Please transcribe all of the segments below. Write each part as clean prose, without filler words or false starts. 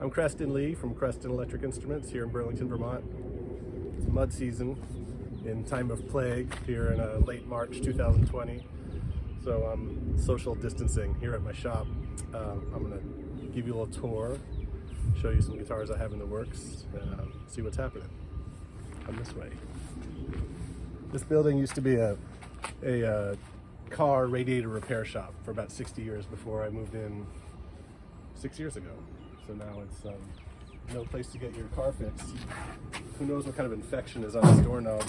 I'm Creston Lea from Creston Electric Instruments here in Burlington, Vermont. It's mud season in time of plague here in late March 2020. So I'm social distancing here at my shop. I'm going to give you a little tour, show you some guitars I have in the works, and see what's happening. Come this way. This building used to be a car radiator repair shop for about 60 years before I moved in 6 years ago. So now it's no place to get your car fixed. Who knows what kind of infection is on this doorknob?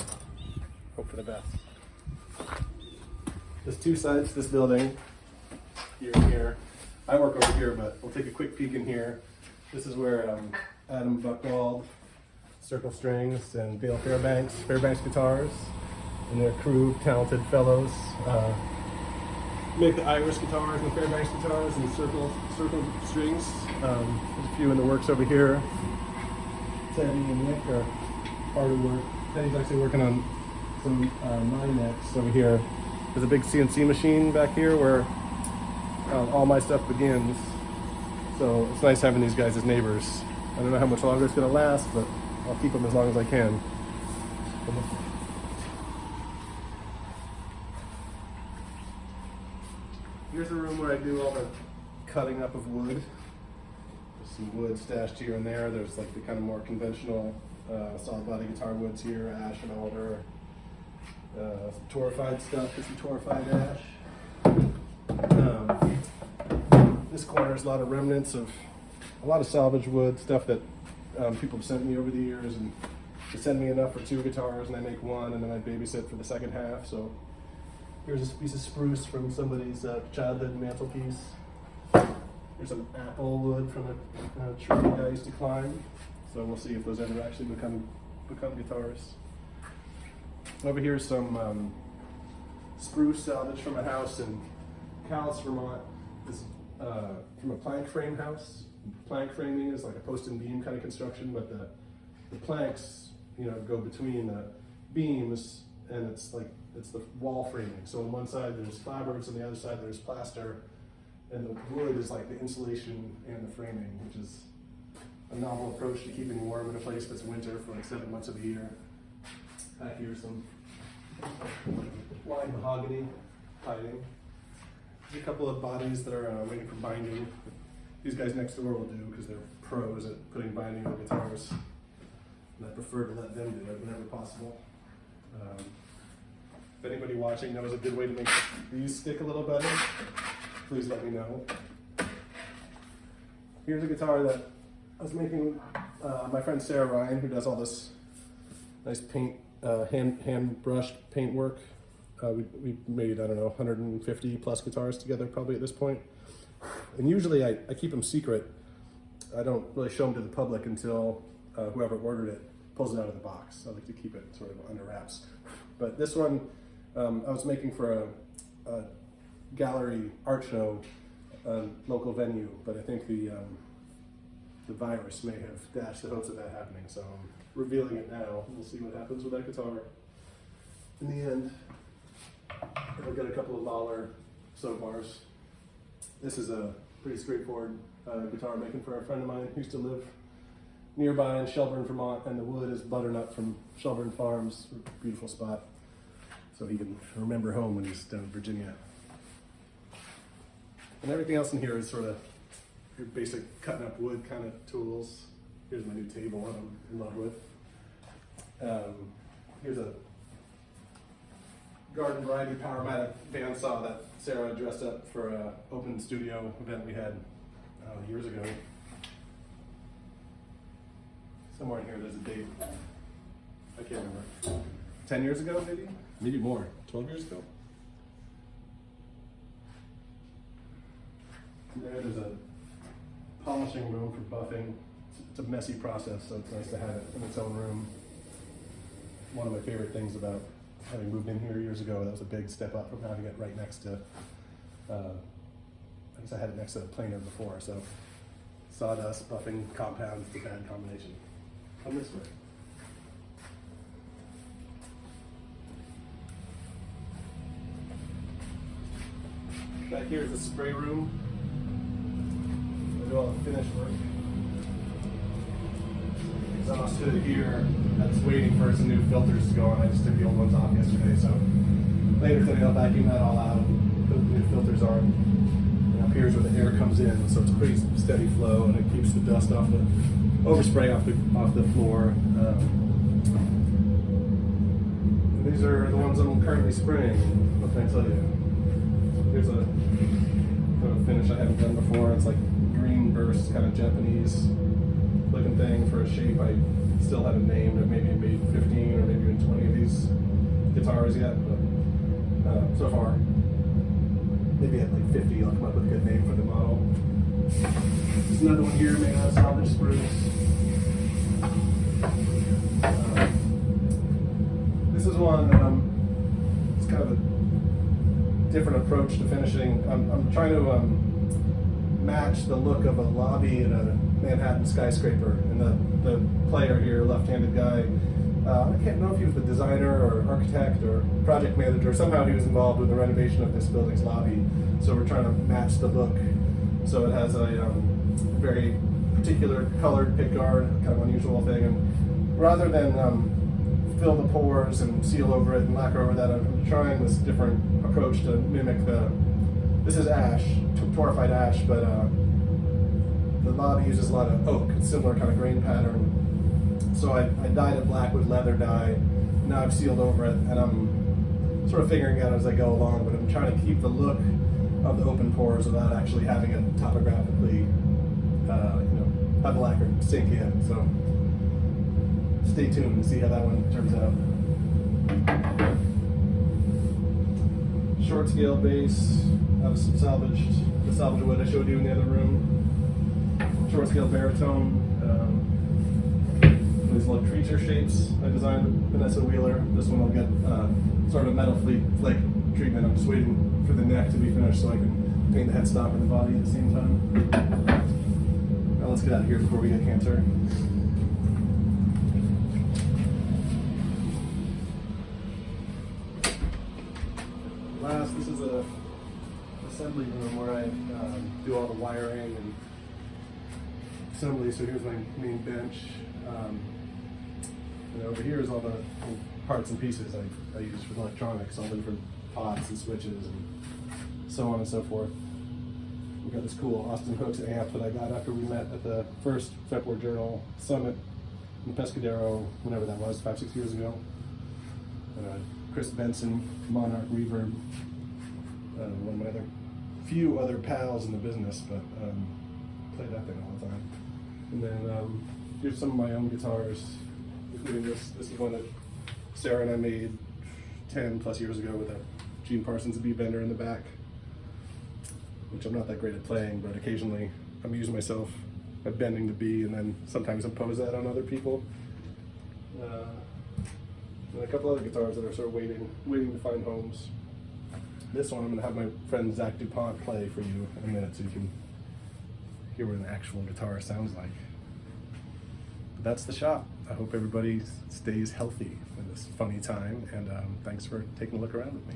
Hope for the best. There's two sides to this building, here and here. I work over here, but we'll take a quick peek in here. This is where Adam Buckwald, Circle Strings, and Dale Fairbanks Guitars, and their crew of talented fellows make the Iris guitars and Fairbanks guitars and Circle Strings. There's a few in the works over here. Teddy and Nick are hard at work. Teddy's actually working on some 9X over here. There's a big CNC machine back here where all my stuff begins. So it's nice having these guys as neighbors. I don't know how much longer it's going to last, but I'll keep them as long as I can. Here's the room where I do all the cutting up of wood. There's some wood stashed here and there. There's like the kind of more conventional solid body guitar woods here, ash and alder. Torrefied stuff, there's some torrefied ash. This corner is a lot of remnants of a lot of salvage wood, stuff that people have sent me over the years, and they send me enough for 2 guitars and I make one and then I babysit for the second half. So here's a piece of spruce from somebody's childhood mantelpiece. Here's some apple wood from a tree I used to climb. So we'll see if those ever actually become guitars. Over here is some spruce salvage from a house in Calais, Vermont. This from a plank frame house. Plank framing is like a post and beam kind of construction, but the planks, go between the beams, and it's the wall framing. So on one side there's clapboards, on the other side there's plaster, and the wood is like the insulation and the framing, which is a novel approach to keeping warm in a place that's winter for like 7 months of the year. Back here, some wide mahogany hiding. There's a couple of bodies that are waiting for binding. These guys next door will do because they're pros at putting binding on guitars, and I prefer to let them do it whenever possible. If anybody watching knows a good way to make these stick a little better, please let me know. Here's a guitar that I was making my friend Sarah Ryan, who does all this nice paint, hand brushed paint work. We made, 150 plus guitars together probably at this point. And usually I keep them secret. I don't really show them to the public until whoever ordered it pulls it out of the box. I like to keep it sort of under wraps. But this one I was making for a gallery art show, local venue, but I think the virus may have dashed the hopes of that happening, so I'm revealing it now. We'll see what happens with that guitar. In the end, I've got a couple of Mahler soap bars. This is a pretty straightforward guitar I'm making for a friend of mine who used to live nearby in Shelburne, Vermont, and the wood is butternut from Shelburne Farms, a beautiful spot, so he can remember home when he's down in Virginia. And everything else in here is sort of your basic cutting up wood kind of tools. Here's my new table that I'm in love with. Here's a garden variety Powermatic bandsaw that Sarah dressed up for an open studio event we had years ago. Somewhere in here there's a date. I can't remember. 10 years ago maybe? Maybe more. 12 years ago? And there's a polishing room for buffing. It's a messy process, so it's nice to have it in its own room. One of my favorite things about having moved in here years ago, that was a big step up from having it right next to, I guess I had it next to the planer before, so sawdust, buffing, compound, it's a bad combination. Come this way. Back here is the spray room. I do all the finish work. exhaust hood here that's waiting for some new filters to go on. I just took the old ones off yesterday, so later today I'll vacuum that all out, put the new filters on. And up here's where the air comes in, so it's a pretty steady flow, and it keeps the dust off the overspray off the floor. These are the ones I'm currently spraying. What can I tell you? Here's a finish I haven't done before. It's like green burst, kind of Japanese looking thing for a shape. I still haven't named. I've maybe made 15 or maybe even 20 of these guitars yet, but so far, maybe at like 50 I'll come up with a good name for the model. There's another one here made out of salvage spruce. This is one that it's kind of a different approach to finishing. I'm trying to match the look of a lobby in a Manhattan skyscraper. And the player here, left-handed guy, I can't know if he was the designer or architect or project manager. Somehow he was involved with the renovation of this building's lobby. So we're trying to match the look. So it has a very particular colored pickguard, kind of unusual thing. And rather than fill the pores and seal over it and lacquer over that, I'm trying this different approach to mimic this is ash, torrefied ash, but the lobby uses a lot of oak, similar kind of grain pattern. So I dyed it black with leather dye. Now I've sealed over it, and I'm sort of figuring it out as I go along, but I'm trying to keep the look of the open pores without actually having it topographically, have the lacquer sink in. So stay tuned and see how that one turns out. Short scale bass out of some the salvage wood I showed you in the other room. Short scale baritone. These little creature shapes I designed with Vanessa Wheeler. This one will get sort of metal flake treatment. I'm just waiting for the neck to be finished so I can paint the headstock and the body at the same time. Now let's get out of here before we get cancer. This is a assembly room where I do all the wiring and assembly. So here's my main bench. And over here is all the parts and pieces I use for electronics, all the different pots and switches and so on and so forth. We've got this cool Austin Hooks amp that I got after we met at the first Fretboard Journal Summit in Pescadero, whenever that was, 5-6 years ago. And Chris Benson, Monarch Reverb, one of my few other pals in the business, but play that thing all the time. And then here's some of my own guitars, including this. This is one that Sarah and I made 10 plus years ago with a Gene Parsons B bender in the back, which I'm not that great at playing, but occasionally I'm using myself at bending the B, and then sometimes impose that on other people. And a couple other guitars that are sort of waiting to find homes. This one I'm going to have my friend Zack DuPont play for you in a minute so you can hear what an actual guitar sounds like. But that's the shop. I hope everybody stays healthy in this funny time, and thanks for taking a look around with me.